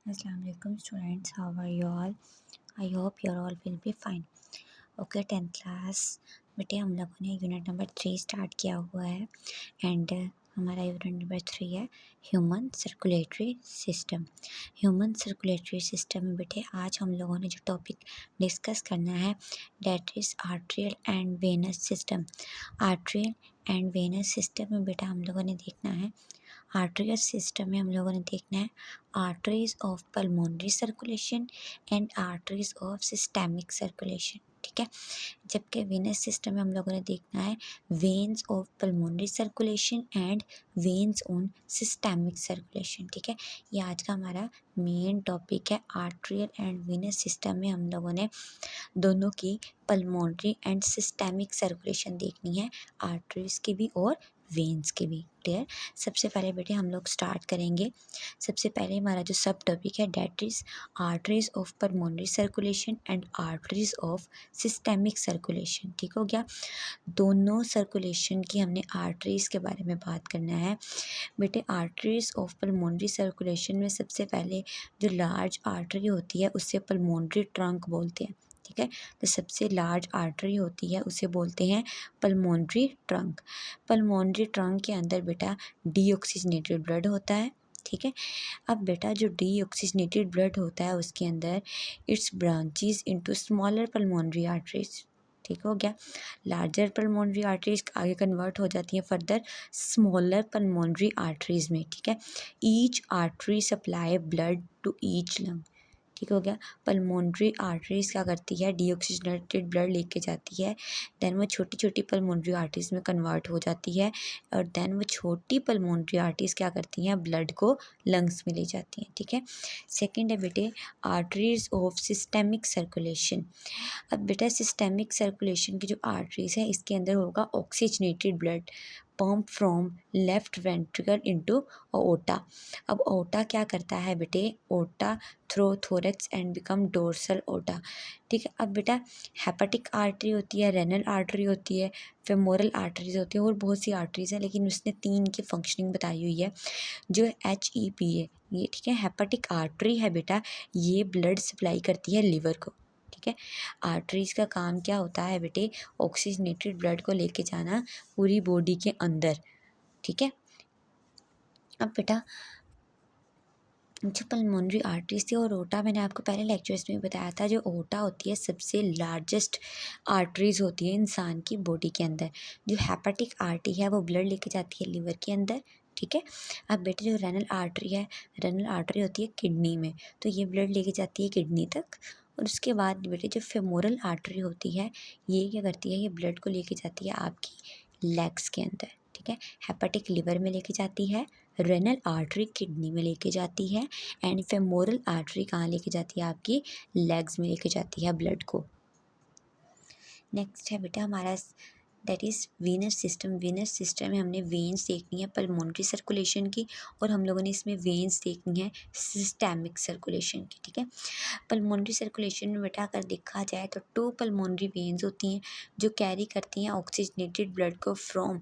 Assalamu alaikum students, how are you all? I hope you all will be fine. Okay 10th class बेटे हम लोगों ने unit number 3 start किया हुआ है एंड हमारा यूनिट नंबर 3 है human circulatory system. Human circulatory system में बेटे आज हम लोगों ने जो टॉपिक डिस्कस करना है that is arterial and venous system. Arterial and venous system में बेटा हम लोगों ने देखना है आर्टरियल सिस्टम में हम लोगों ने देखना है arteries of pulmonary circulation and arteries of systemic circulation. ठीक है, जबकि वेनस सिस्टम में हम लोगों ने देखना है veins of pulmonary circulation and veins on systemic circulation. ठीक है, ये आज का हमारा मेन टॉपिक है। आर्टरियल एंड वेनस सिस्टम में हम लोगों ने दोनों की पल्मोनरी एंड सिस्टेमिक सर्कुलेशन देखनी है, आर्टरीज की भी और वेन्स की भी। क्लियर। सबसे पहले बेटे हम लोग स्टार्ट करेंगे। सबसे पहले हमारा जो सब टॉपिक है that is arteries of pulmonary circulation and arteries of systemic circulation. ठीक हो गया, दोनों सर्कुलेशन की हमने आर्टरीज के बारे में बात करना है बेटे। आर्टरीज ऑफ पल्मोनरी सर्कुलेशन में सबसे पहले जो लार्ज आर्टरी होती है उससे पल्मोनरी ट्रंक बोलते हैं। ठीक है, तो सबसे लार्ज आर्टरी होती है उसे बोलते हैं पल्मोनरी ट्रंक। पल्मोनरी ट्रंक के अंदर बेटा डीऑक्सीजनेटेड ब्लड होता है। ठीक है, अब बेटा जो डीऑक्सीजनेटेड ब्लड होता है उसके अंदर it's branches into smaller pulmonary arteries. ठीक हो गया, लार्जर पल्मोनरी आर्टरीज आगे कन्वर्ट हो जाती हैं फर्दर स्मॉलर पल्मोनरी आर्टरीज में। ठीक है, each artery supply blood to each lung. ठीक हो गया, पल्मोनरी आर्टरीज क्या करती है डीऑक्सीजनेटेड ब्लड लेके जाती है, देन वो छोटी छोटी पल्मोनरी आर्टरीज में कन्वर्ट हो जाती है और देन वो छोटी पल्मोनरी आर्टरीज क्या करती हैं ब्लड को लंग्स में ले जाती हैं। ठीक है, सेकंड है बेटे आर्टरीज ऑफ सिस्टेमिक सर्कुलेशन। अब बेटा सिस्टेमिक सर्कुलेशन की जो आर्टरीज है इसके अंदर होगा oxygenated blood pump from left ventricle into aorta. अब ओटा क्या करता है बेटे, aorta through thorax and become dorsal aorta. ठीक है, अब बेटा हेपेटिक आर्टरी होती है, रेनल आर्टरी होती है, फेमोरल आर्टरीज होती है और बहुत सी आर्टरीज है, लेकिन उसने 3 की फंक्शनिंग बताई हुई है जो HEP है ये। ठीक है, हेपेटिक आर्टरी है बेटा, ये ब्लड सप्लाई करती है लिवर को। ठीक है, आर्टरीज का काम क्या होता है बेटे, ऑक्सीजनेटेड ब्लड को लेके जाना पूरी बॉडी के अंदर। ठीक है, अब बेटा जो पल्मोनरी आर्टरीज थी और ओटा मैंने आपको पहले लेक्चर्स में बताया था, जो ओटा होती है सबसे लार्जेस्ट आर्टरीज होती है इंसान की बॉडी के अंदर। जो हेपेटिक आर्टरी है वो ब्लड लेके जाती है लिवर के अंदर। ठीक है, अब बेटे जो रेनल आर्टरी है, रेनल आर्टरी होती है किडनी में, तो ये ब्लड लेके जाती है किडनी तक। और उसके बाद बेटे जो फेमोरल आर्टरी होती है ये क्या करती है, ये ब्लड को लेके जाती है आपकी लेग्स के अंदर। ठीक है, हेपेटिक लिवर में लेके जाती है, रेनल आर्टरी किडनी में लेके जाती है एंड फेमोरल आर्टरी कहाँ लेके जाती है आपकी लेग्स में लेके जाती है ब्लड को। नेक्स्ट है बेटा हमारा that is venous system. Venus system में हमने वेन्स देखनी है पल्मोनरी सर्कुलेशन की और हम लोगों ने इसमें वेन्स देखनी है सिस्टेमिक सर्कुलेशन की। ठीक है, पल्मोनरी सर्कुलेशन में बेटा अगर देखा जाए तो 2 पल्मोनरी वेन्स होती हैं जो कैरी करती हैं ऑक्सीजनेटेड ब्लड को from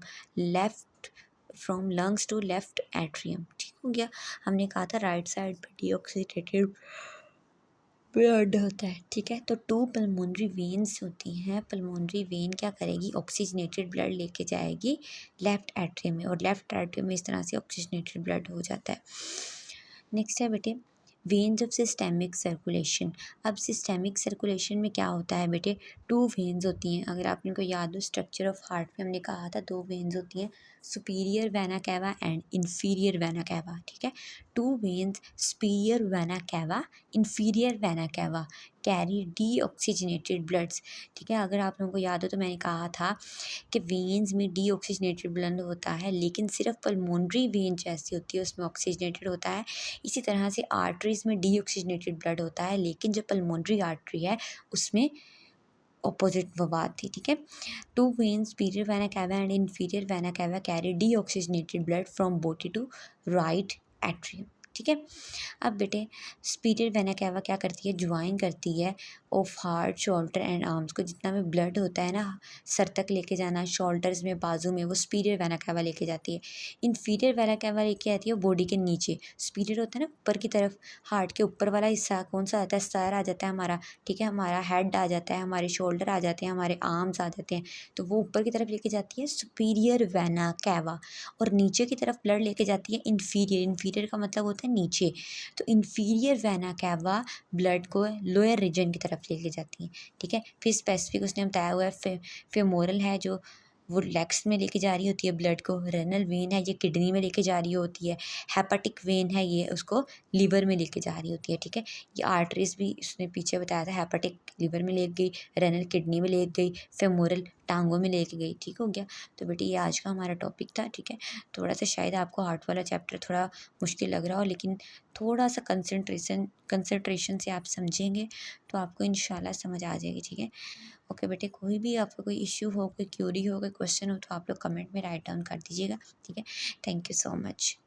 lungs to left atrium. ठीक हो गया, हमने कहा था राइट साइड पे डीऑक्सीडेटेड ब्लड होता है। ठीक है, तो 2 पल्मोनरी वेन्स होती हैं। पल्मोनरी वेन क्या करेगी, ऑक्सीजनेटेड ब्लड लेके जाएगी लेफ्ट एट्रियम में और लेफ्ट एट्रियम में इस तरह से ऑक्सीजनेटेड ब्लड हो जाता है। नेक्स्ट है बेटे वेन्स ऑफ सिस्टेमिक सर्कुलेशन। अब सिस्टेमिक सर्कुलेशन में क्या होता है बेटे, 2 वेन्स होती हैं। अगर आपने को याद हो स्ट्रक्चर ऑफ हार्ट में हमने कहा था 2 वेन्स होती हैं, superior vena cava and inferior vena cava. ठीक है, 2 veins superior vena cava, inferior vena cava carry deoxygenated bloods. ठीक है, अगर आप लोगों को याद हो तो मैंने कहा था कि वेन्स में डीऑक्सीजनेटेड ब्लड होता है लेकिन सिर्फ पल्मोनरी वेन जैसी होती है उसमें ऑक्सीजनेटेड होता है। इसी तरह से आर्टरीज में डीऑक्सीजनेटेड ब्लड होता है लेकिन जो पल्मोनरी आर्टरी है उसमें ऑपोजिट वो बात थी। ठीक है, 2 veins superior vena cava and inferior vena cava carry deoxygenated blood from body to right atrium. ठीक है, अब बेटे सुपीरियर वेना कैवा क्या करती है, ज्वाइन करती है of heart shoulder and arms को जितना भी ब्लड होता है ना सर तक लेके जाना, शोल्डर्स में, बाजू में, वो सुपीरियर वेना कैवा लेके जाती है। इन्फीरियर वेना कैवा लेके आती है बॉडी के नीचे। सुपीरियर होता है ना ऊपर की तरफ, हार्ट के ऊपर वाला हिस्सा कौन सा आता है, सर आ जाता है हमारा, ठीक है, हमारा हेड आ जाता है, हमारे शोल्डर आ जाते हैं, हमारे आर्म्स आ जाते हैं, तो वो ऊपर की तरफ लेके जाती है सुपीरियर वेना कैवा। और नीचे की तरफ ब्लड लेके जाती है इन्फीरियर। इन्फीरियर का मतलब होता है नीचे, तो इन्फीरियर वेना कैवा ब्लड को लोअर रीजन की तरफ लेके जाती है, ठीक है। फिर स्पेसिफिक उसने बताया हुआ है फेमोरल है जो वो लेग्स में लेके जा रही होती है ब्लड को, रेनल वेन है ये किडनी में लेके जा रही होती है, हेपेटिक वेन है ये उसको लीवर में लेके जा रही होती है, ठीक है। ये आर्टरीज भी उसने पीछे बताया था, हेपेटिक लीवर में ले गई, रेनल किडनी में ले गई, फेमोरल टांगों में लेके गई, ठीक हो गया। तो बेटी ये आज का हमारा टॉपिक था, ठीक है। थोड़ा सा शायद आपको हार्ट वाला चैप्टर थोड़ा मुश्किल लग रहा हो, लेकिन थोड़ा सा कंसंट्रेशन से आप समझेंगे तो आपको इंशाल्लाह समझ आ जाएगी, ठीक है। ओके बेटे, कोई भी आपको कोई इश्यू हो, कोई क्यूरी हो, कोई क्वेश्चन हो तो आप लोग कमेंट में राइट डाउन कर दीजिएगा, ठीक है। Thank you so much.